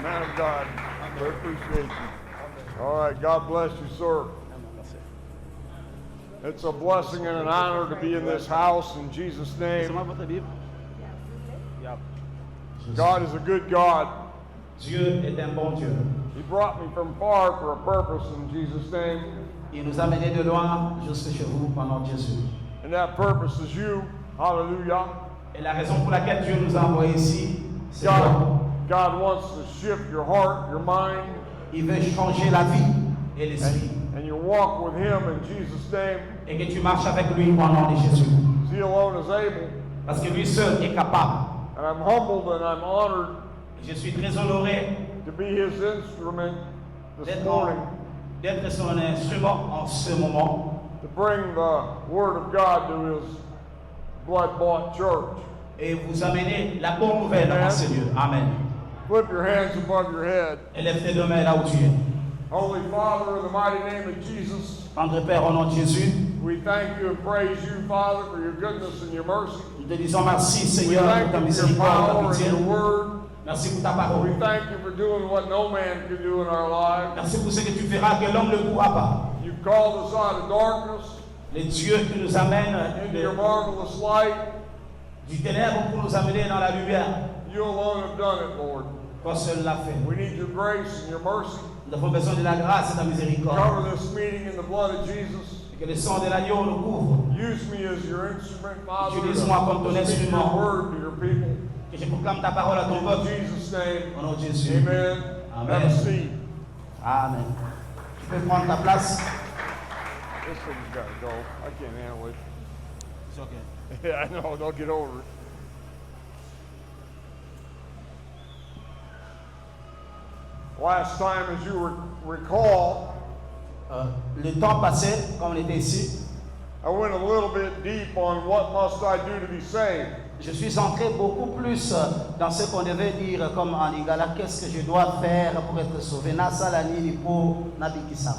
Man of God, we appreciate you. All right, God bless you, sir. It's a blessing and an honor to be in this house in Jesus' name. God is a good God. Dieu est un bon Dieu. He brought me from far for a purpose in Jesus' name. Il nous a menés de loin jusque chez vous pendant Jésus. And that purpose is you. Hallelujah. Et la raison pour laquelle Dieu nous a envoyés ici, c'est que God wants to shift your heart, your mind. il veut changer la vie et l'esprit. And you walk with Him in Jesus' name. Et que tu marches avec lui au nom de Jésus. He alone is able. Parce que lui seul est capable. And I'm humbled and I'm honored Je suis très honoré to be His instrument this morning. d'être son instrument en ce moment. To bring the Word of God to His blood-bought church. Et vous amener la bonne nouvelle à ce Dieu. Amen. Flip your hands above your head. Élève tes deux mains là où tu es. Holy Father, in the mighty name of Jesus, Tendre Père, au nom de Jésus, we thank you and praise you, Father, for your goodness and your mercy. nous te disons merci, We Seigneur, pour thank ta you for your miséricorde, ta power and pitié. your word. Merci pour ta We parole. thank you for doing what no man can do in our lives. Merci pour ce que tu feras que l'homme ne pourra pas. You've called us out of darkness Les dieux qui nous amènent into your marvelous light. du ténèbre pour nous amener dans la lumière. You alone have done it, Lord. Toi seul l'as fait. We need your grace and your mercy. Nous avons besoin de la grâce et de la miséricorde. Cover this meeting in the blood of Jesus. Et que le sang de l'agneau nous couvre. Use me as your instrument, Father, Utilise-moi comme ton to speak your instrument. word to your people. Que je proclame ta parole à ton In peuple. Jesus' name, Au nom de Jésus. amen. Amen. Have a seat. Amen. Tu peux prendre ta place. This thing's got to go. I can't handle it. C'est ok. Yeah, I know. Don't get over it. Last time, as you recall, Le temps passé, quand on était ici, I went a little bit deep on what must I do to be saved. je suis entré beaucoup plus dans ce qu'on devait dire comme en Lingala, qu'est-ce que je dois faire pour être sauvé. Nasala nini po nabikisa.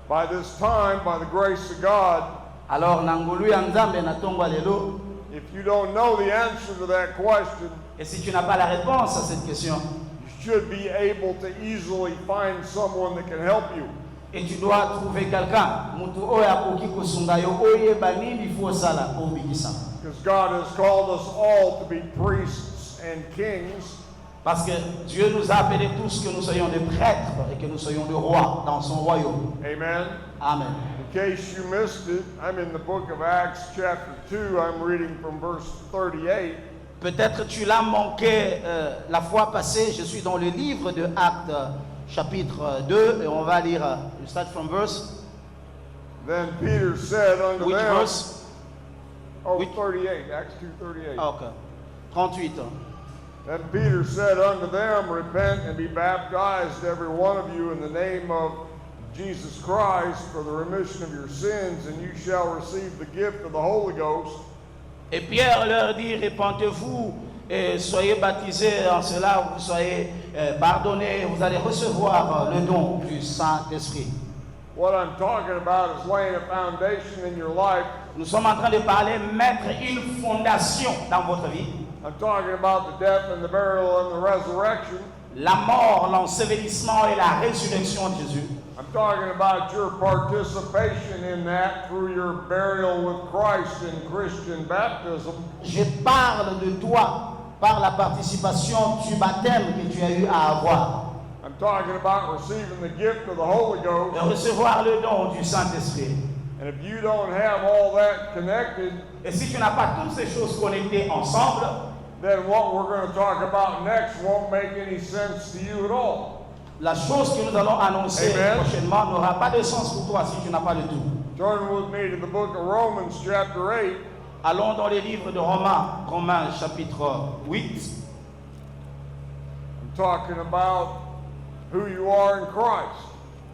By this time, by the grace of God, Alors nangulu ya Nzambe na tongwa lelo. if you don't know the answer to that question, Et si tu n'as pas la réponse à cette question, you should be able to easily find someone that can help you. et tu dois trouver quelqu'un, mutu oyo akoki kosunga yo oyeba nini faut sala po bikisa. Because God has called us all to be priests and kings. Parce que Dieu nous a appelés tous que nous soyons des prêtres et que nous soyons des rois dans son royaume. Amen. Amen. In case you missed it, I'm in the book of Acts chapter 2. I'm reading from verse 38. Peut-être tu l'as manqué la fois passée. Je suis dans le livre de Actes chapitre 2 et on va lire, start from verse. Then Peter said unto Which them, verse? 38, Acts 2:38. Ok. 38. Then Peter said unto them, Repent and be baptized, every one of you, in the name of Jesus Christ, for the remission of your sins, and you shall receive the gift of the Holy Ghost. Et Pierre leur dit, répentez-vous et soyez baptisés en cela, vous soyez pardonnés, vous allez recevoir le don du Saint-Esprit. What I'm talking about is laying a foundation in your life. Nous sommes en train de parler, mettre une fondation dans votre vie. I'm talking about the death and the burial and the resurrection. La mort, l'ensevelissement et la résurrection de Jésus. I'm talking about your participation in that through your burial with Christ in Christian baptism. Je parle de toi par la participation du baptême que tu as eu à avoir. I'm talking about receiving the gift of the Holy De Ghost. recevoir le don du Saint-Esprit. And if you don't have all that connected, Et si tu n'as pas toutes ces choses connectées ensemble, then what we're going to talk about next won't make any sense to you at all. la chose que nous allons annoncer Amen. prochainement n'aura pas de sens pour toi si tu n'as pas le tout. Turn with me to the book of Romans chapter 8. Allons dans les livres de Romains chapitre 8. I'm talking about who you are in Christ.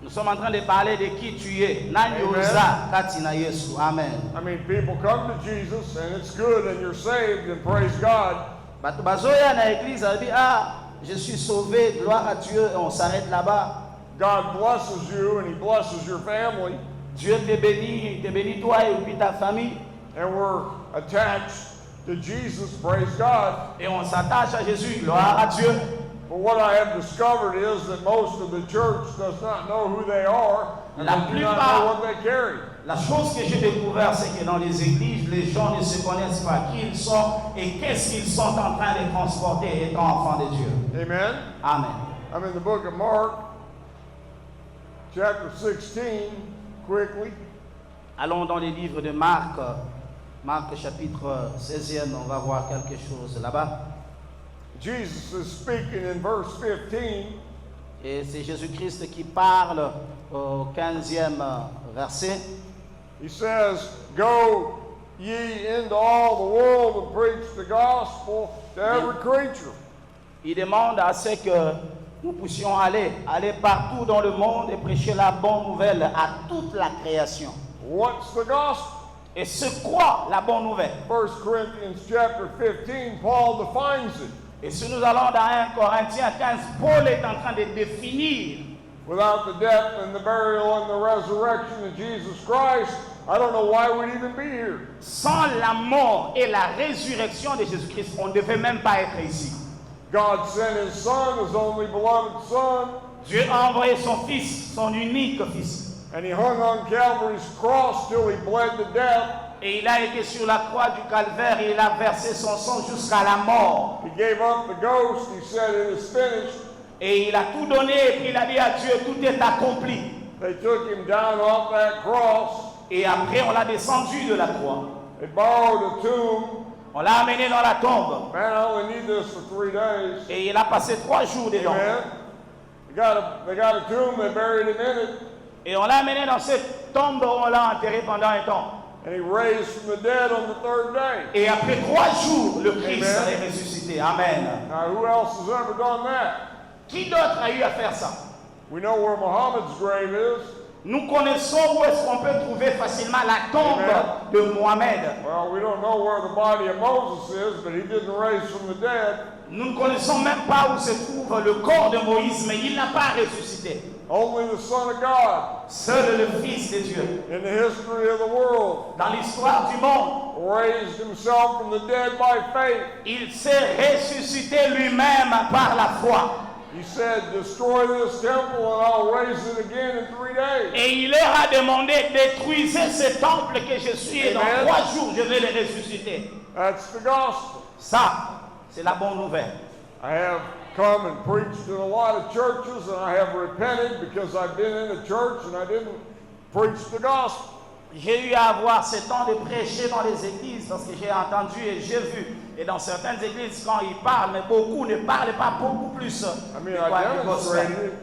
Nous sommes en train de parler de qui tu es. Nani oza kati na Yesu. Amen. I mean, people come to Jesus and it's good and you're saved and praise God. Bato bazoya na église abi je suis sauvé, gloire à Dieu, et on s'arrête là-bas. God blesses you and He blesses your family. Dieu te bénit toi et puis ta famille. And we're attached to Jesus, praise God. Et on s'attache à Jésus, gloire à Dieu. But what I have discovered is that most of the church does not know who they are and La they do not plupart- know what they carry. La chose que j'ai découvert, c'est que dans les églises, les gens ne se connaissent pas qui ils sont et qu'est-ce qu'ils sont en train de transporter étant enfants de Dieu. Amen. Amen. I'm in the book of Mark, chapter 16, quickly. Allons dans les livres de Marc. Marc chapitre 16e, on va voir quelque chose là-bas. Jesus is speaking in verse 15. Et c'est Jésus-Christ qui parle au 15e verset. He says, "Go ye into all the world and preach the gospel to every creature." Il demande à ce que nous puissions aller partout dans le monde et prêcher la bonne nouvelle à toute la création. What's the gospel? Et c'est quoi la bonne nouvelle? 1 Corinthians chapter 15, Paul defines it. Et si nous allons dans 1 Corinthiens 15, Paul est en train de définir Without the death and the burial and the resurrection of Jesus Christ, I don't know why we'd even be here. sans la mort et la résurrection de Jésus-Christ, on ne devait même pas être ici. God sent his son, his only beloved son, Dieu a envoyé son fils, son unique fils. and he hung on Calvary's cross till he bled to death. Et il a été sur la croix du calvaire et il a versé son sang jusqu'à la mort. He gave up the ghost. He said, "It is finished." Et il a tout donné et puis il a dit à Dieu, tout est accompli. They took him down off that cross. Et après on l'a descendu de la croix. They borrowed a tomb. On l'a amené dans la tombe. Man, I only need this for 3 days. Et il a passé 3 jours dedans. Amen. They got a tomb. They buried him in it. Et on l'a amené dans cette tombe où on l'a enterré pendant un temps. And he raised from the dead on the 3rd day. Et après 3 jours, le Christ Amen. est ressuscité. Amen. Now, who else has ever done that? Qui d'autre a eu à faire ça? We know where Muhammad's grave is. Nous connaissons où est-ce qu'on peut trouver facilement la tombe Amen. de Mohamed. Well, we don't know where the body of Moses is, but he didn't raise from the dead. Nous ne connaissons même pas où se trouve le corps de Moïse, mais il n'a pas ressuscité. Only the Son of God Seul le Fils de Dieu, in the history of the world dans l'histoire du monde, raised himself from the dead by faith. il s'est ressuscité lui-même par la foi. He said, "Destroy this temple and I'll raise it again in 3 days." Et il leur a demandé, détruisez ce temple que je suis et dans Amen. 3 jours je vais le ressusciter. That's the gospel. Ça, c'est la bonne nouvelle. I have come and preached in a lot of churches and I have repented because I've been in a church and I didn't preach the gospel. J'ai eu à avoir ce temps de prêcher dans les églises parce que j'ai entendu et j'ai vu. Et dans certaines églises, quand ils parlent, mais beaucoup ne parlent pas beaucoup plus. I mean, de quoi du gospel.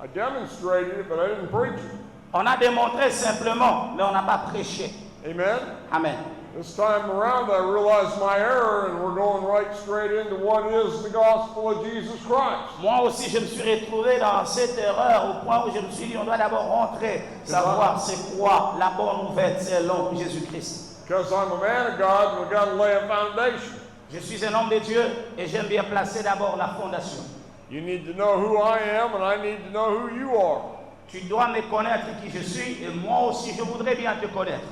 I demonstrated it, but I didn't preach it. On a démontré simplement, mais on n'a pas prêché. Amen? Amen. This time around, I realized my error, and we're going right straight into what is the gospel of Jesus Christ. Moi aussi, je me suis retrouvé dans cette erreur au point où je me suis dit, on doit d'abord rentrer, savoir c'est quoi la bonne nouvelle selon Jésus-Christ. Because I'm a man of God, we've got to lay a foundation. Je suis un homme de Dieu et j'aime bien placer d'abord la fondation. You need to know who I am, and I need to know who you are. Tu dois me connaître qui je suis et moi aussi, je voudrais bien te connaître.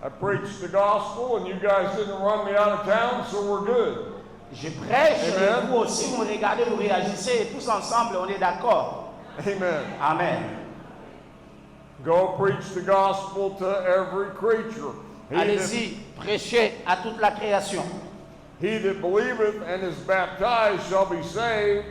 I preached the gospel, and you guys didn't run me out of town, so we're good. Je prêche Amen. et vous aussi, vous me regardez, vous réagissez et tous ensemble, on est d'accord. Amen. Amen. Go preach the gospel to every creature. Allez-y, prêchez à toute la création. He that believeth and is baptized shall be saved,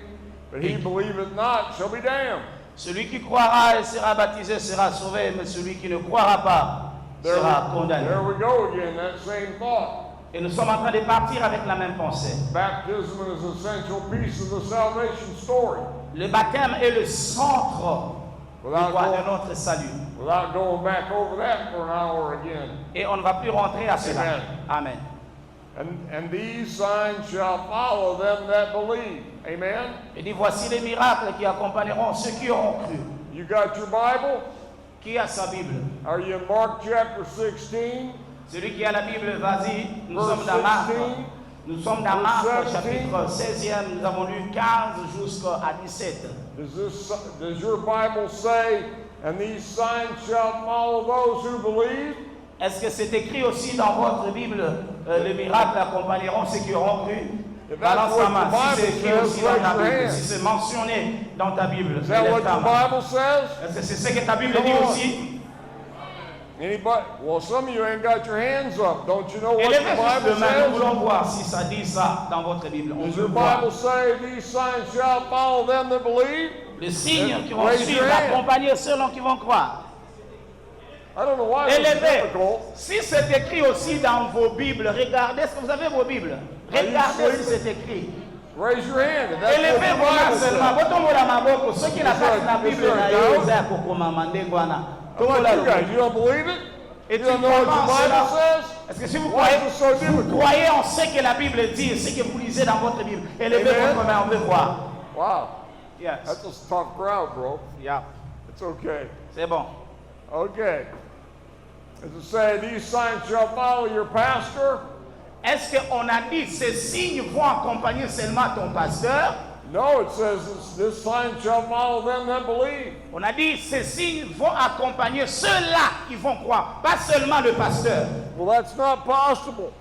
but he believeth not shall be damned. Celui qui croira et sera baptisé sera sauvé, mais celui qui ne croira pas sera condamné. There we go again, that same thought. Et nous sommes en train de partir avec la même pensée. Baptism is an essential piece of the salvation story. Le baptême est le centre de notre salut. Without going back over that for an hour again. Et on ne va plus rentrer à cela. Amen. Amen. And these signs shall follow them that believe. Amen. Il dit, voici les miracles qui accompagneront ceux qui auront cru. You got your Bible? Qui a sa Bible? Are you in Mark chapter 16? Celui qui a la Bible, vas-y. Nous Verse sommes dans Marc. 16. Nous sommes dans Marc, Verse 17. chapitre 16e. Nous avons lu 15 jusqu'à 17. Does your Bible say, "And these signs shall follow those who believe"? Est-ce que c'est écrit aussi dans votre Bible, les miracles accompagneront ceux qui auront cru? If that's Balance what ta main. the Si c'est Bible écrit says, aussi dans ta raise your Bible, hand. si c'est mentionné dans ta Bible, Is that lève what ta the main. Bible says? Est-ce que c'est ce que ta Bible Come dit on. aussi? Anybody? Well, some of you ain't got your hands up. Don't you know what the Élevez juste Bible le main, nous says? voulons voir si ça dit ça dans votre Bible. On Does veut your voir. Bible say these signs shall follow them that believe? Les signes qui vont Raise suivre, your hand. accompagner ceux qui vont croire. I don't know why it's Élevez. difficult. Si c'est écrit aussi dans vos Bibles, regardez, est-ce que vous avez vos Bibles? Regardez si c'est écrit. Raise your hand. If that's what Élevez the vos mains Bible seulement. says. Botombola maboko. Ceux qui n'ont pas la Bible, Is there a na doubt? yeza kokoma mandengo wana. How Tomola about you guys? loko. You don't believe it? Et You tu don't know what the crois en Bible cela? says? Est-ce que si vous Why croyez, is it so difficult? croyez en ce que la Bible dit, ce que vous lisez dans votre Bible, élevez Amen. votre main, on veut voir. Wow. Yes. That's a tough crowd, bro. Yeah. It's okay. C'est bon. Okay. Does it say these signs shall follow your pastor? Est-ce qu'on a dit ces signes vont accompagner seulement ton pasteur? No, it says this sign shall follow them that believe. On a dit ces signes vont accompagner ceux-là qui vont croire, pas seulement le pasteur. Well, that's not possible.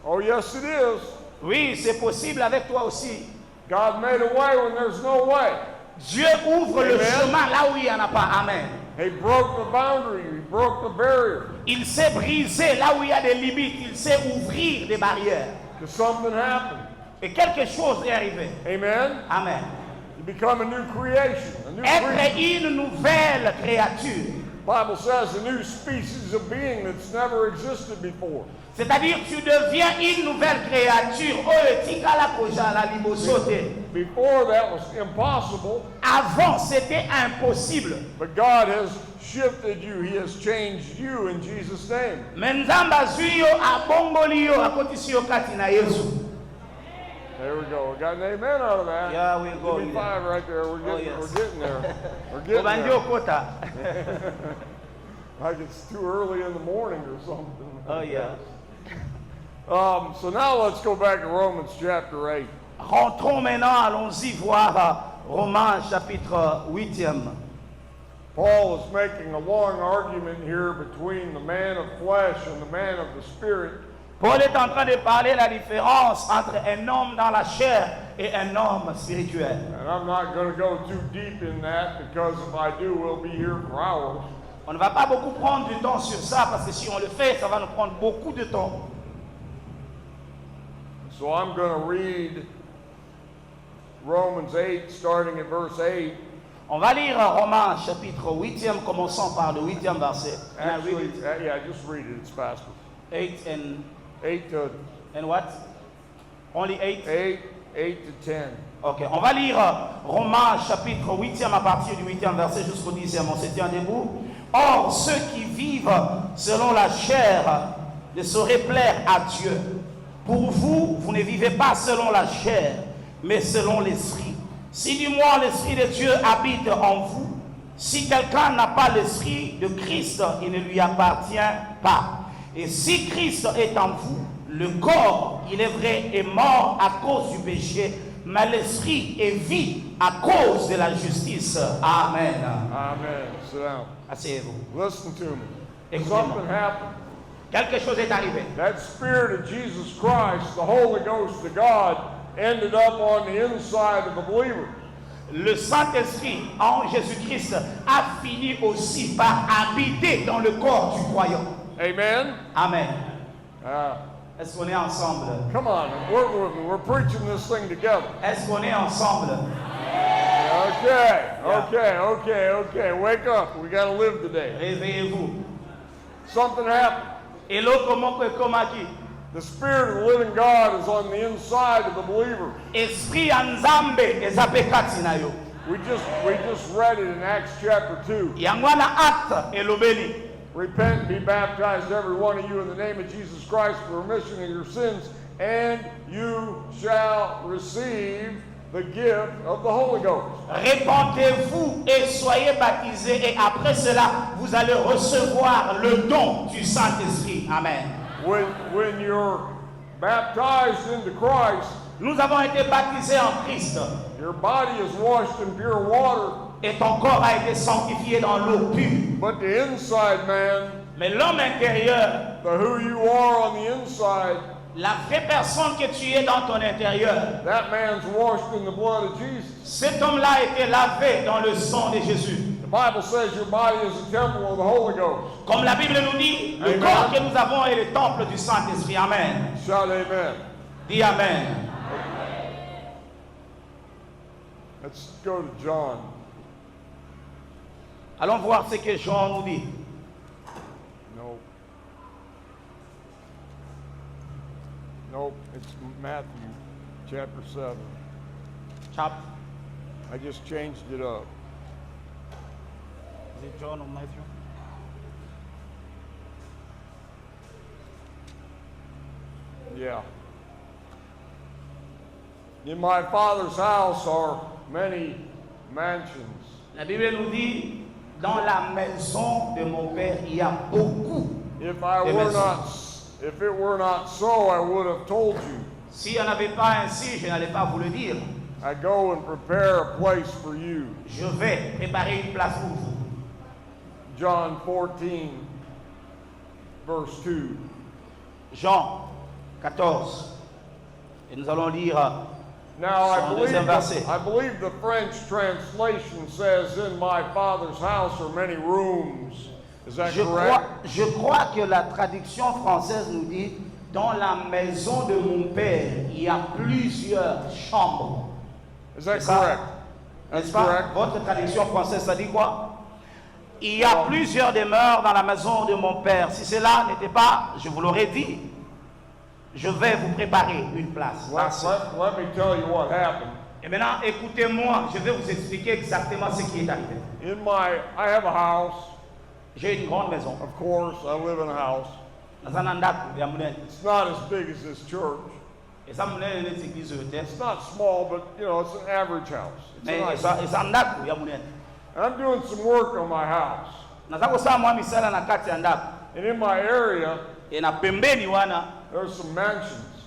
Oh, yes, it is. Oui, c'est possible avec toi aussi. God made a way when there's no way. Dieu ouvre le Amen. chemin là où il n'y en a pas. Amen. He broke the boundary. He broke the barrier. Il sait briser là où il y a des limites. Il sait ouvrir des barrières. Because something happened. Et quelque chose est arrivé. Amen. Amen. You become a new creation, a new Être creature. une nouvelle créature. Bible says a new species of being that's never existed before. C'est-à-dire tu deviens une nouvelle créature. Oh, tikala koja la libosote. Before that was impossible, Avant, c'était impossible. but God has shifted you. He has changed you in Jesus' name. Mais nzambe azwi yo abongoli yo akotisi yo kati na Yesu. There we go. We got an amen out of that. Yeah, we'll go Give me with 5 right there. We're getting, yes. we're getting there. We're getting Obandi there. okota. Like it's too early in the morning or something. Oh yeah. So now let's go back to Romans chapter 8. Rentrons maintenant, allons-y voir Romains chapitre 8e. Paul is making a long argument here between the man of flesh and the man of the spirit. Paul est en train de parler de la différence entre un homme dans la chair et un homme spirituel. And I'm not going to go too deep in that because if I do, we'll be here for hours. On ne va pas beaucoup prendre du temps sur ça parce que si on le fait, ça va nous prendre beaucoup de temps. So I'm going to read Romans 8, starting at verse 8. On va lire Romains chapitre 8e, commençant par le 8e verset. Can I read Actually, it? yeah, just read it. It's faster. 8 and 8 to what? Only 8? 8 to 10. Ok, on va lire Romains chapitre 8e à partir du 8e verset jusqu'au 10e. On se tient debout. Or, ceux qui vivent selon la chair ne sauraient plaire à Dieu. Pour vous, vous ne vivez pas selon la chair, mais selon l'esprit. Si du moins l'esprit de Dieu habite en vous, si quelqu'un n'a pas l'esprit de Christ, il ne lui appartient pas. Et si Christ est en vous, le corps, il est vrai, est mort à cause du péché, mais l'esprit est vie à cause de la justice. Amen. Amen. Sit down. Asseyez-vous. Listen to me. Écoutez-moi. Something happened. Quelque chose est arrivé. That Spirit of Jesus Christ, the Holy Ghost of God, ended up on the inside of the believer. Le Saint-Esprit en Jésus-Christ a fini aussi par habiter dans le corps du croyant. Amen? Amen. Ah, Est-ce qu'on est ensemble? come on, work with me. We're preaching this thing together. Est-ce qu'on est ensemble? Okay. Wake up. We got to live today. Réveillez-vous. Something happened. Et l'autre comment que comme qui? The Spirit of the living God is on the inside of the believer. Esprit ya Nzambe ezape kati na yo. We just read it in Acts chapter 2. Yango wana acte elobeli. Repent and be baptized, every one of you, in the name of Jesus Christ for remission of your sins, and you shall receive the gift of the Holy Ghost. Répandez-vous et soyez baptisés et après cela, vous allez recevoir le don du Saint-Esprit. Amen. When you're baptized into Christ, Nous avons été baptisés en Christ your body is washed in pure water, et ton corps a été sanctifié dans l'eau pure. but the inside man, Mais l'homme intérieur, the who you are on the inside, La vraie personne que tu es dans ton intérieur, that man's washed in the blood of Jesus. cet homme-là a été lavé dans le sang de Jésus. The Bible says your body is a temple of the Holy Ghost. Comme la Bible nous dit, le Amen. corps que nous avons est le temple du Saint-Esprit. Amen. Shout amen. Dis Amen. Let's go to John. Allons voir ce que Jean nous dit. Nope. Nope, it's Matthew chapter 7. Chapter. I just changed it up. Is it John or Matthew? Yeah. In my Father's house are many mansions. La Bible nous dit, dans la maison de mon Père, il y a beaucoup. If it were not so, I would have told you. S'il n'y en avait pas ainsi, je n'allais pas vous le dire. I go and prepare a place for you. Je vais préparer une place pour vous. John 14, verse 2. Jean 14. Et nous allons lire Now, son deuxième verset. I believe the French translation says, in my Father's house are many rooms. Is that correct? Je crois que la traduction française nous dit, dans la maison de mon Père, il y a plusieurs chambres. Is that C'est ça? correct? N'est-ce That's pas? correct. Votre traduction française, ça dit quoi? Il y a plusieurs demeures dans la maison de mon Père. Si cela n'était pas, je vous l'aurais dit. Je vais vous préparer une place. Let me tell you what happened. Et maintenant, écoutez-moi, je vais vous expliquer exactement ce qui est arrivé. I have a house. J'ai une grande maison. Of course, I live in a house. It's not as big as this church. It's not small, but it's an average house. It's a nice house. And I'm doing some work on my house. And in my area, there's some mansions.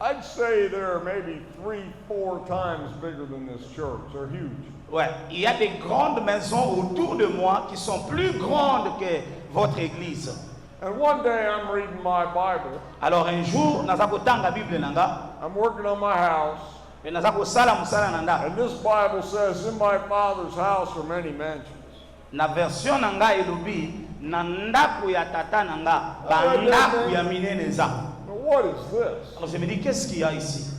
I'd say they're maybe 3-4 times bigger than this church. They're huge. Ouais, il y a des grandes maisons autour de moi qui sont plus grandes que votre église. And one day I'm reading my Bible. Alors un jour, nazakotanga Bible nanga, I'm working on my house. et nazakosala musala nanga. And this Bible says, in my Father's house are many mansions. Na version nanga elobi, na ndako ya tata nanga, ba ndako ya minene za. Now what is this? Alors je me dis, qu'est-ce qu'il y a ici?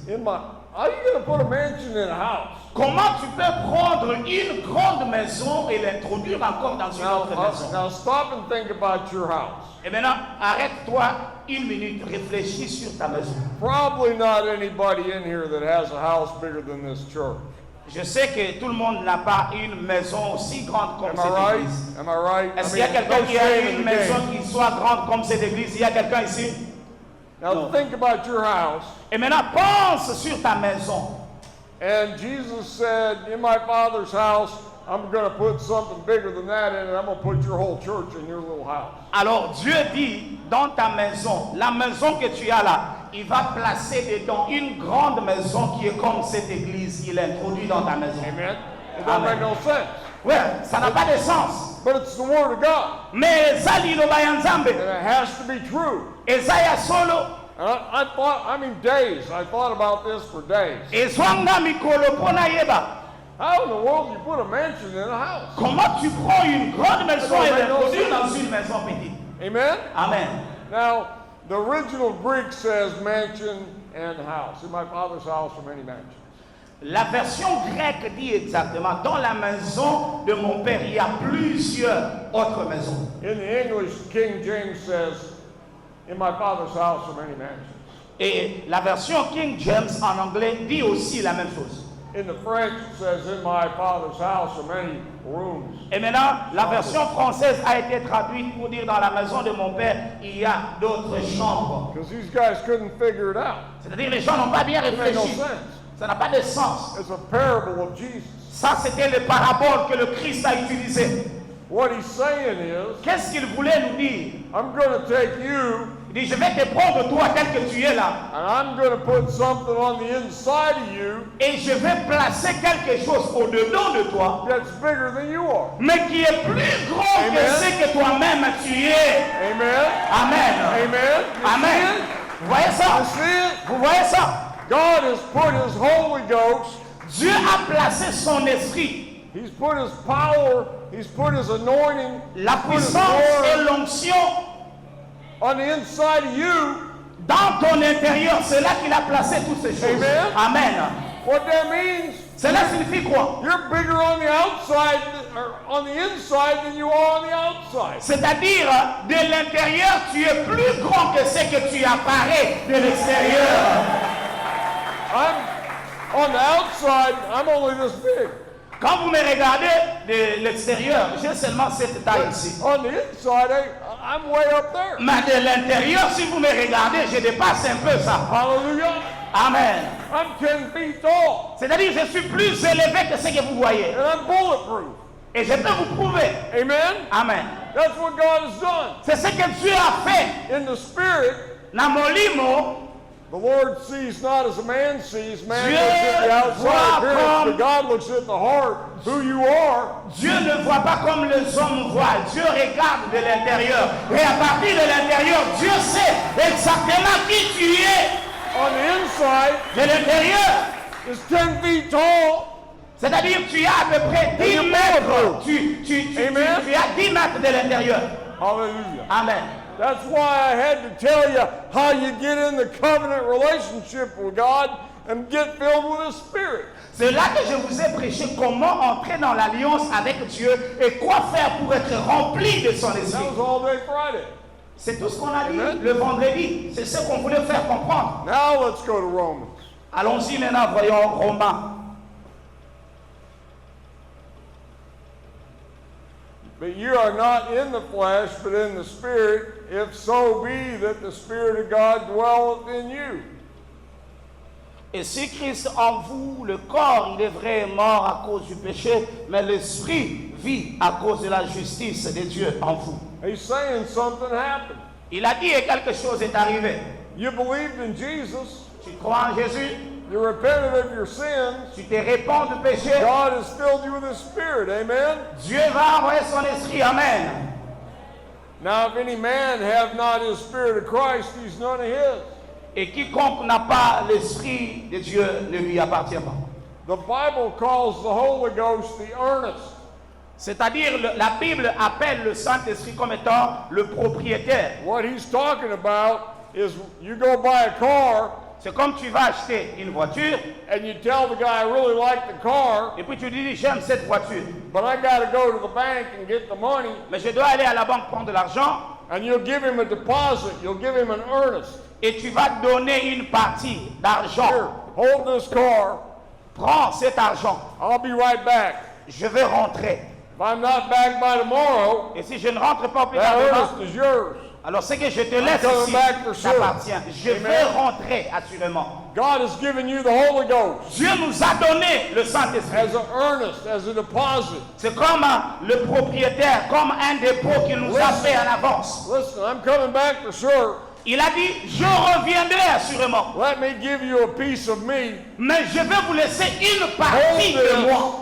How are you going to put a mansion in a house? Comment tu peux prendre une grande maison et l'introduire encore dans une autre maison? Now stop and think about your house. Et maintenant, arrête-toi une minute, réfléchis sur ta maison. Probably not anybody in here that has a house bigger than this church. Je sais que tout le monde n'a pas une maison aussi grande comme cette église. Am I right? Est-ce qu'il y a quelqu'un qui a une maison qui soit grande comme cette église? Il y a quelqu'un ici? Now think about your house. Et maintenant, pense sur ta maison. And Jesus said, in my Father's house, I'm going to put something bigger than that in it. I'm going to put your whole church in your little house. Alors Dieu dit, dans ta maison, la maison que tu as là, il va placer dedans une grande maison qui est comme cette église. Il introduit dans ta maison. Amen. It don't make no sense. Ouais, ça n'a pas de sens. But it's the Word of God. Mais ça dit le bayanzambe. And it has to be true. Et ça y a solo. Days. I thought about this for days. Et zwanga mikolo pona yeba. How in the world do you put a mansion in a house? Comment tu prends une grande maison et l'introduis dans une maison petite? Amen? Amen. Now, the original Greek says mansion and house. In my Father's house are many mansions. La version grecque dit exactement, dans la maison de mon père, il y a plusieurs autres maisons. In the English, King James says, in my Father's house are many mansions. Et la version King James en anglais dit aussi la même chose. In the French, it says, in my Father's house are many rooms. Et maintenant, la version française a été traduite pour dire dans la maison de mon père, il y a d'autres chambres. Because these guys couldn't figure it out. C'est-à-dire les gens n'ont pas bien It made no réfléchi. sense. Ça n'a pas de sens. It's a parable of Jesus. Ça, c'était le parabole que le Christ a utilisé. What he's saying is, Qu'est-ce qu'il voulait nous dire? I'm going to take you Il dit, je vais te prendre toi tel que tu es là. and I'm going to put something on the inside of you Et je vais placer quelque chose au-dedans de toi, that's bigger than you are. mais qui est plus grand Amen. que ce que toi-même tu es. Amen. Amen. Amen. You Amen. Vous voyez See ça? it? You see it? Vous voyez ça? God has put His Holy Ghost, Dieu a placé son esprit, He's put His power, He's put His anointing, la He's put His puissance et glory l'onction on the inside of you. dans ton intérieur. C'est là qu'il a placé toutes ces choses. Amen. Amen. What that means, Cela signifie quoi? you're bigger on the outside or on the inside than you are on the outside. C'est-à-dire, de l'intérieur, tu es plus grand que ce que tu apparais de l'extérieur. I'm on the outside, I'm only this big. Quand vous me regardez de l'extérieur, j'ai seulement cette taille ici. On the inside, I'm way up there. Mais de l'intérieur, si vous me regardez, je dépasse un peu ça. Hallelujah. Amen. I'm 10 feet tall C'est-à-dire, je suis plus élevé que ce que vous voyez. and I'm bulletproof. Et je peux vous prouver. Amen. Amen. That's what God has done. C'est ce que Dieu a fait. In the spirit, Dans mon limo, the Lord sees not as a man sees. Man Dieu looks at the outside voit appearance, comme- but God looks at the heart, who you are. Dieu ne voit pas comme les hommes voient. Dieu regarde de l'intérieur. Et à partir de l'intérieur, Dieu sait exactement qui tu es. On the inside De l'intérieur. is 10 feet tall. C'est-à-dire tu as à peu près 10 you mètres. bulletproof. Tu Amen. as 10 mètres de l'intérieur. Hallelujah. Amen. That's why I had to tell you how you get in the covenant relationship with God and get filled with His Spirit. C'est là que je vous ai prêché comment entrer dans l'alliance avec Dieu et quoi faire pour être rempli de son esprit. That was all day Friday. C'est tout ce qu'on a dit Amen. le vendredi. C'est ce qu'on voulait faire comprendre. Now let's go to Romans. Allons-y maintenant, voyons Romains. But you are not in the flesh, but in the Spirit, if so be that the Spirit of God dwelleth in you. Et si Christ en vous, le corps, il est vrai, est mort à cause du péché, mais l'esprit vit à cause de la justice de Dieu en vous. He's saying something happened. Il a dit et quelque chose est arrivé. You believed in Jesus, Tu crois en Jésus, you repented of your sins, tu te répands du péché, God has filled you with His Spirit, amen? Dieu va envoyer son esprit, amen. Now if any man have not his Spirit of Christ, he's none of His. Et quiconque n'a pas l'esprit de Dieu ne lui appartient pas. The Bible calls the Holy Ghost the earnest. C'est-à-dire, la Bible appelle le Saint-Esprit comme étant le propriétaire. What he's talking about is you go buy a car C'est comme tu vas acheter une voiture and you tell the guy I really like the car, et puis tu dis j'aime cette voiture, but I got to go to the bank and get the money, mais je dois aller à la banque prendre de l'argent and you'll give him a deposit, you'll give him an earnest. et tu vas donner une partie Here, d'argent. hold this car, Prends cet argent, I'll be right back. je vais rentrer. If I'm not back by tomorrow, Et si je ne rentre pas au plus that tard demain, earnest is yours. alors ce que je te laisse coming ici back for sure. t'appartient. Je Amen. vais rentrer assurément. God has given you the Holy Ghost Dieu nous a donné le Saint-Esprit. as an earnest, as a deposit. C'est comme le propriétaire, comme un dépôt qu'il nous a fait en avance. Listen, I'm coming back for sure. Il a dit, je reviendrai assurément, Let me give you a piece of me mais je vais vous laisser une partie de moi.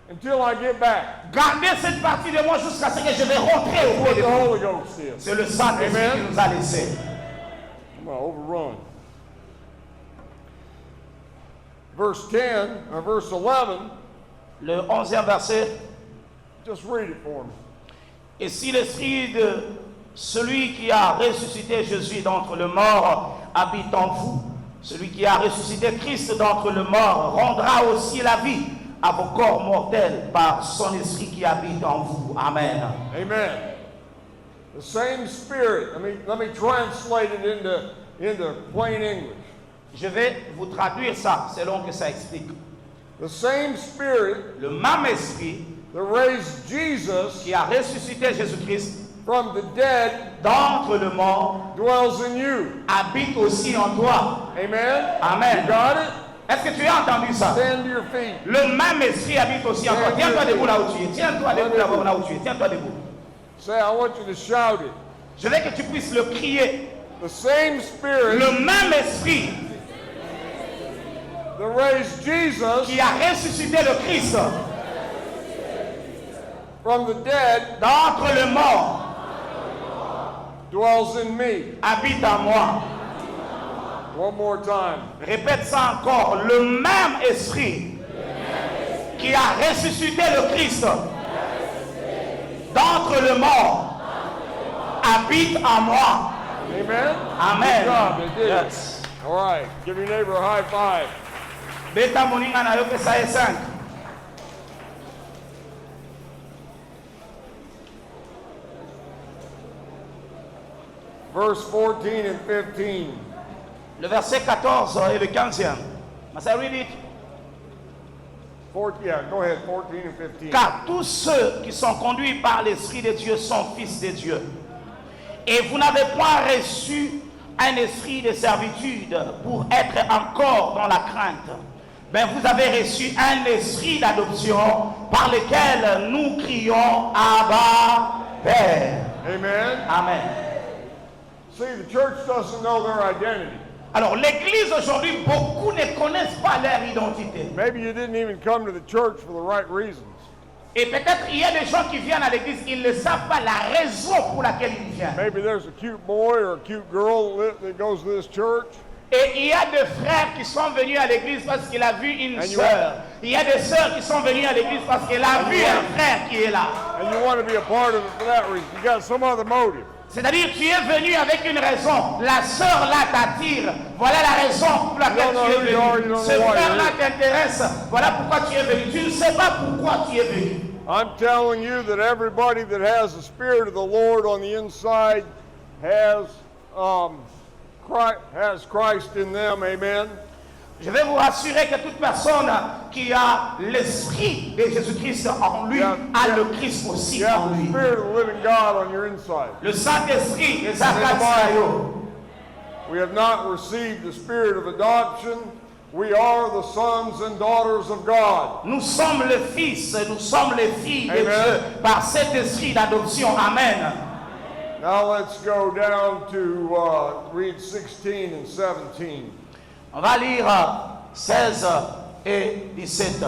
until I get back. Gardez cette partie de moi jusqu'à ce que je vais rentrer That's auprès what de the vous. Holy Ghost is. C'est le Saint-Esprit Amen. qui nous a laissé. I'm going to overrun. Verse 10, or verse 11, Le 11e verset. just read it for me. Et si l'esprit de celui qui a ressuscité Jésus d'entre les morts habite en vous, celui qui a ressuscité Christ d'entre les morts rendra aussi la vie à vos corps mortels par son esprit qui habite en vous. Amen. Amen. The same Spirit. Let me translate it into plain English. Je vais vous traduire ça selon que ça explique. The same Spirit Le même esprit that raised Jesus qui a ressuscité Jésus-Christ from the dead d'entre les morts dwells in you. habite aussi en toi. Amen. Amen. You got it? Est-ce que tu as entendu ça? Stand to your feet. Le même esprit habite aussi en toi. Tiens-toi debout là où tu es. Tiens-toi debout là où tu es. Tiens-toi debout. Say, I want you to shout it. Je veux que tu puisses le crier. The The same Spirit Le même esprit that raised Jesus qui a ressuscité le Christ from the dead d'entre les morts dwells in me. habite en moi. One more time. Répète ça encore. Le même esprit qui a ressuscité le Christ d'entre les morts habite en moi. Amen? Amen. Good job, it did. Yes. All right. Give your neighbor a high five. Beta moninga na yo pesa ye 5. Verse 14 and 15. Le verset 14 et le 15e. Must I read it? Yeah, go ahead. 14 and 15. Car tous ceux qui sont conduits par l'Esprit de Dieu sont fils de Dieu. Et vous n'avez point reçu un esprit de servitude pour être encore dans la crainte. Mais vous avez reçu un esprit d'adoption par lequel nous crions Abba, Père. Amen. Amen. See, the church doesn't know their identity. Alors l'église aujourd'hui, beaucoup ne connaissent pas leur identité. Maybe you didn't even come to the church for the right reasons. Et peut-être il y a des gens qui viennent à l'église, ils ne savent pas la raison pour laquelle ils viennent. Maybe there's a cute boy or a cute girl that goes to this church. Et il y a des frères qui sont venus à l'église parce qu'il a vu une sœur. Il y a des sœurs qui sont venues à l'église parce qu'elle a vu un frère qui est là. And you want to be a part of it for that reason. You got some other motive. C'est-à-dire tu es venu avec une raison. La sœur là t'attire. Voilà la raison pour laquelle tu es venu. Ce frère là t'intéresse. Voilà pourquoi tu es venu. Tu ne sais pas pourquoi tu es venu. I'm telling you that everybody that has the Spirit of the Lord on the inside has Christ in them. Amen. Je vais vous rassurer que toute personne qui a l'esprit de Jésus-Christ en lui a le Christ aussi You have en the lui. Spirit of the living God on your inside. Le Saint-Esprit, les Akatsayo. We have not received the Spirit of adoption. We are the sons and daughters of God. Nous sommes les fils, nous sommes les filles de Amen. Dieu par cet esprit d'adoption. Amen. Now let's go down to read 16 and 17. On va lire 16 et 17.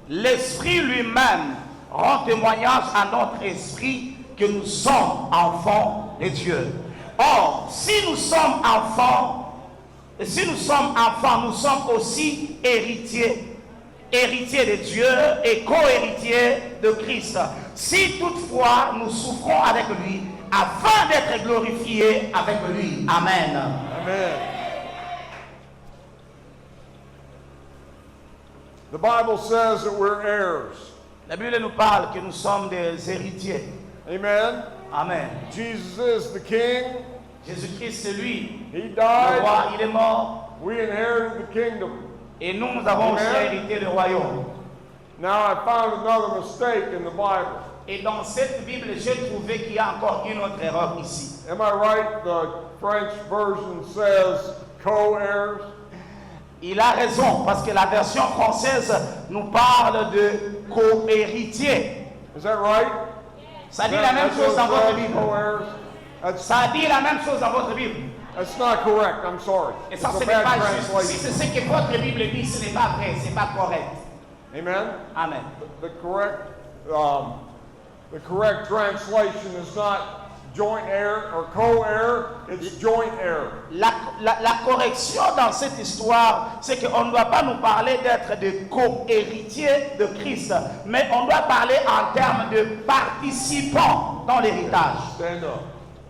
L'Esprit lui-même rend témoignage à notre esprit que nous sommes enfants de Dieu. Or, si nous sommes enfants, nous sommes aussi héritiers. Héritiers de Dieu et co-héritiers de Christ. Si toutefois nous souffrons avec lui, afin d'être glorifiés avec lui. Amen. Amen. The Bible says that we're heirs. La Bible nous parle que nous sommes des héritiers. Amen. Amen. Jesus is the King. Jésus-Christ, c'est lui. He Le died. roi, il est mort. We inherited the kingdom. Et nous avons aussi Amen. hérité le royaume. Now I found another mistake in the Bible. Et dans cette Bible, j'ai trouvé qu'il y a encore une autre erreur ici. Am I right? The French version says co-heirs. Il a raison, parce que la version française nous parle de co-héritier. Is that right? Ça dit la même That's chose dans what it votre says, Bible. co-heirs. Ça dit la même chose dans votre Bible. That's not correct. I'm sorry. Et It's ça, a ce n'est bad pas juste. Si translation. c'est ce que votre Bible dit, ce n'est pas vrai, ce n'est pas correct. Amen. Amen. The correct translation is not joint heir or co-heir. It's joint heir. La correction dans cette histoire, c'est qu'on ne doit pas nous parler d'être des co-héritiers de Christ, mais on doit parler en termes de participants dans l'héritage. Stand up.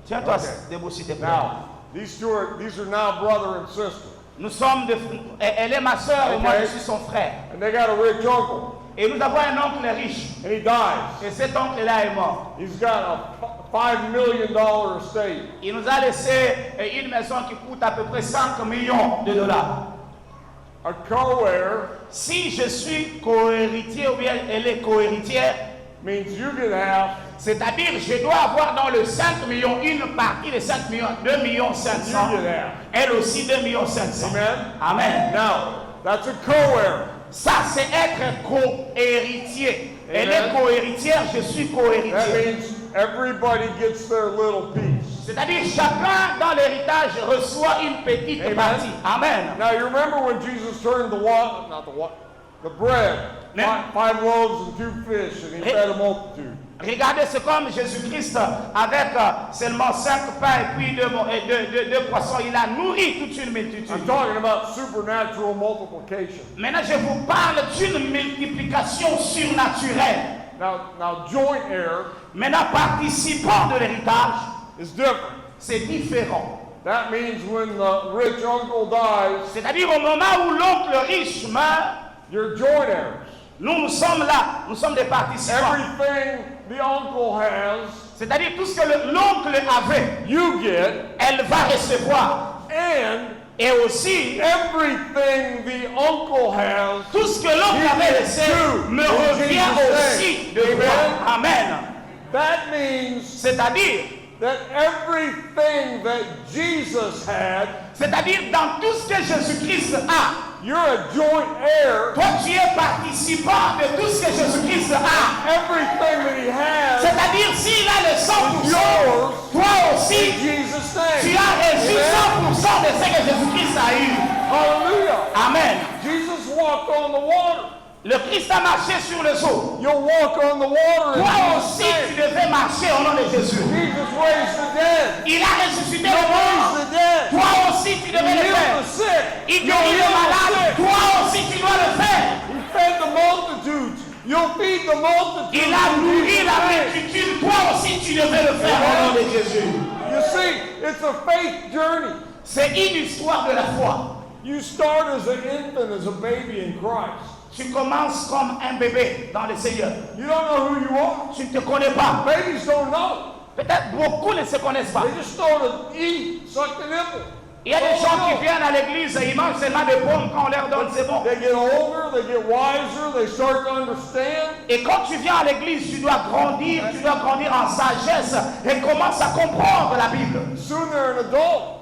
Tiens-toi Okay. debout, s'il te plaît. Now, these are now brother and sister. Nous sommes elle est ma soeur et moi Okay. je suis son frère. And they got a rich uncle. Et nous avons un oncle riche. And he dies. Et cet oncle-là est mort. He's got a $5 million estate. Il nous a laissé une maison qui coûte à peu près 5 millions de dollars. A co-heir Si je suis co-héritier ou bien elle est co-héritière, means you get half, c'est-à-dire je dois avoir dans le 5 millions une partie de 5 millions, 2 millions 500. you get half. Elle aussi 2 millions 500. Amen. Amen. Now, that's a co-heir. Ça c'est être co-héritier. Elle est Amen. co-héritière, je suis That co-héritier. means everybody gets their little piece. C'est-à-dire chacun dans l'héritage reçoit une petite Amen. partie. Amen. Now you remember when Jesus turned the bread, Amen. five loaves and 2 fish, and he Hey. fed a multitude. Regardez, c'est comme Jésus-Christ avec seulement 5 pains et puis 2 poissons. Il a nourri toute une multitude. I'm talking about supernatural multiplication. Maintenant, je vous parle d'une multiplication surnaturelle. Now joint heir Maintenant, participant de l'héritage, is different. c'est différent. That means when the rich uncle dies, C'est-à-dire au moment où l'oncle riche meurt, you're joint heirs. nous sommes là, nous sommes des participants. Everything the uncle has, C'est-à-dire tout ce que l'oncle avait, you get, elle va recevoir. and Et aussi, everything the uncle has, tout ce que l'oncle avait laissé me revient aussi de toi. Amen. that means C'est-à-dire, that everything that Jesus had, c'est-à-dire dans tout ce que Jésus-Christ a, you're a joint heir. toi tu es participant de tout ce que Jésus-Christ a. Everything that he has C'est-à-dire s'il a le 100%, yours toi in aussi, Jesus' tu name. as reçu Amen. 100% de ce que Jésus-Christ a eu. Hallelujah. Amen. Jesus walked on the water. Le Christ a marché sur les eaux. You'll walk on the water in Toi Jesus' aussi, name. tu devais marcher au nom de Jésus. Jesus raised the dead. Il a ressuscité You'll le mort. raise the dead. Toi aussi, tu devais le Heal faire. the sick. Il You'll guérit heal le malade. the sick. Toi aussi, tu dois le faire. He fed the multitudes. You'll feed the multitudes. Il a in nourri Jesus' la name. multitude. Toi aussi, tu devais le faire au nom de Jésus. You see, it's a faith journey. C'est une histoire de la foi. You start as an infant, as a baby in Christ. Tu commences comme un bébé dans le Seigneur. You don't know who you are. Tu ne te connais pas. Babies don't know. Peut-être beaucoup ne se connaissent pas. They just know to eat, suck the nipple. Il y a des gens qui viennent à l'église et ils mangent seulement des pommes quand on leur donne, c'est bon. They get older, they get wiser, they start to understand. Et quand tu viens à l'église, tu dois grandir en sagesse et commences à comprendre la Bible. Soon they're an adult.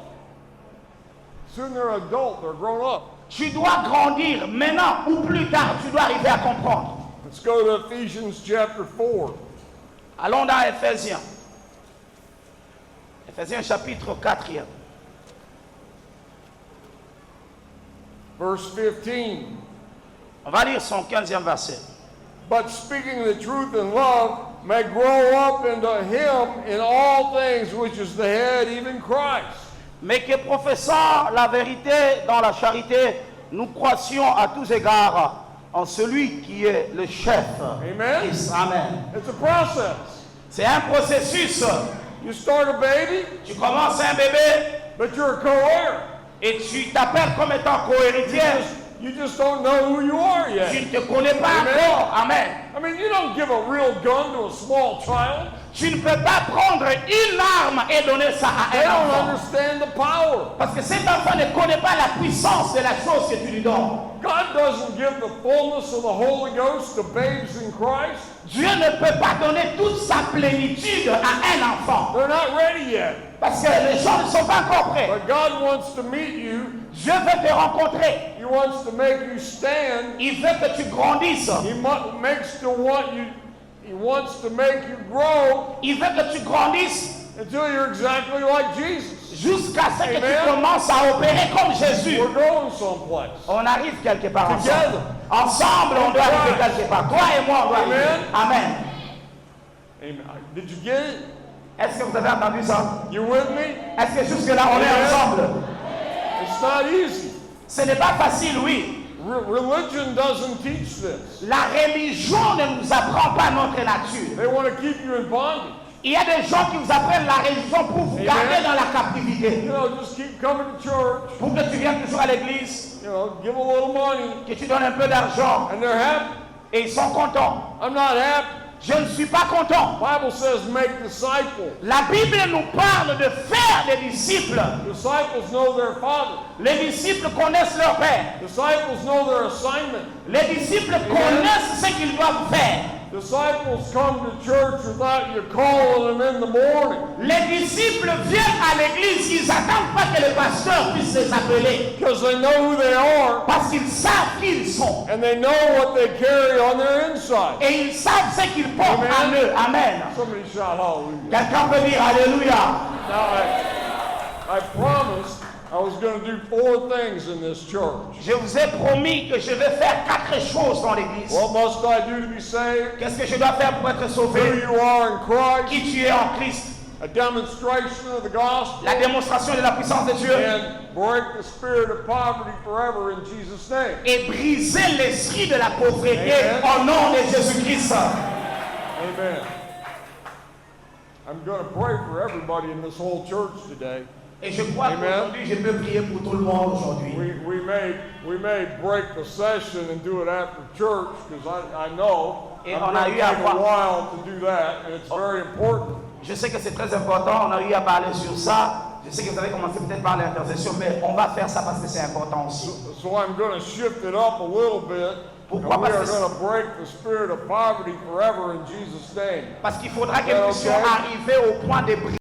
Soon they're an adult, they're grown up. Tu dois grandir maintenant ou plus tard, tu dois arriver à comprendre. Let's go to Ephesians chapter 4. Allons dans Éphésiens. Éphésiens chapitre 4. Verse 15. On va lire son 15e verset. But speaking the truth in love may grow up into him in all things, which is the head, even Christ. Mais que professant la vérité dans la charité, nous croissions à tous égards en celui qui est le chef. Amen. Christ. Amen. It's a process. C'est un processus. You start a baby, Tu commences un bébé but you're a co-heir. et tu t'appelles comme étant co-héritier. You just don't know who you are Tu yet. ne te connais pas Amen. encore. Amen. I mean, you don't give a real gun to a small child. Tu ne peux pas prendre une arme et donner ça à They un don't enfant. understand the power. Parce que cet enfant ne connaît pas la puissance de la chose que tu lui donnes. God doesn't give the fullness of the Holy Ghost to babes in Christ. Dieu ne peut pas donner toute sa plénitude à un enfant. They're not ready yet. Parce que les gens ne sont pas encore prêts. But God wants to meet you. Dieu veut te rencontrer. He wants to make you stand. Il veut que tu grandisses. He wants to make you grow Il veut que tu grandisses until you're exactly like Jesus. jusqu'à ce que tu Amen. commences à opérer comme Jésus. We're going someplace. On arrive quelque part ensemble. Together. Ensemble, on doit arriver quelque part. Toi et moi, on doit arriver. Amen. Amen. Amen. Did you get it? Est-ce que vous avez entendu ça? You with me? Est-ce que jusque-là, on est Amen. ensemble? It's not easy. Ce n'est pas facile, oui. Religion doesn't teach this. La religion ne nous apprend pas notre nature. They want to keep you in bondage. Il y a des gens qui vous apprennent la religion pour vous Amen. garder dans la captivité. You know, just keep coming to church. Pour que tu viennes toujours à l'église, You know, give a little money, que tu donnes un peu d'argent. and they're happy. Et ils sont contents. I'm not happy. Je ne suis pas content. The Bible says make disciples. La Bible nous parle de faire des disciples. Disciples know their father. Les disciples connaissent leur père. Disciples know their assignment. Les disciples connaissent ce qu'ils doivent faire. Disciples come to church without you calling them in the morning. Les disciples viennent à l'église, ils n'attendent pas que le pasteur puisse les appeler. Because they know who they are. Parce qu'ils savent qui ils sont. And they know what they carry on their inside. Et ils savent ce qu'ils portent en eux. Amen. Somebody shout hallelujah. Quelqu'un peut dire Alléluia. Now I promised I was going to do 4 things in this church. Je vous ai promis que je vais faire 4 choses dans l'église. What must I do to be saved? Qu'est-ce que je dois faire pour être Who sauvé? you are in Christ. Qui tu es en Christ. A demonstration of the gospel. La démonstration de la puissance de Dieu. And break the spirit of poverty forever in Jesus' name. Et briser l'esprit de la pauvreté au nom de Jésus-Christ. Amen. I'm going to pray for everybody in this whole church today. Et je crois qu'aujourd'hui, je peux prier pour tout le monde aujourd'hui. We may break the session and do it after church because I know Et I'm on going a to eu take à a voir- while to do that, and it's very important. Je sais que c'est très important, on a eu à parler sur ça. Je sais que vous allez commencer peut-être par l'intercession, mais on va faire ça parce que c'est important aussi. So I'm going to shift it up a little bit, and Pourquoi? we are Parce que- going to break the spirit of poverty forever in Jesus' name. Parce qu'il faudra que Okay. nous puissions arriver au point de briser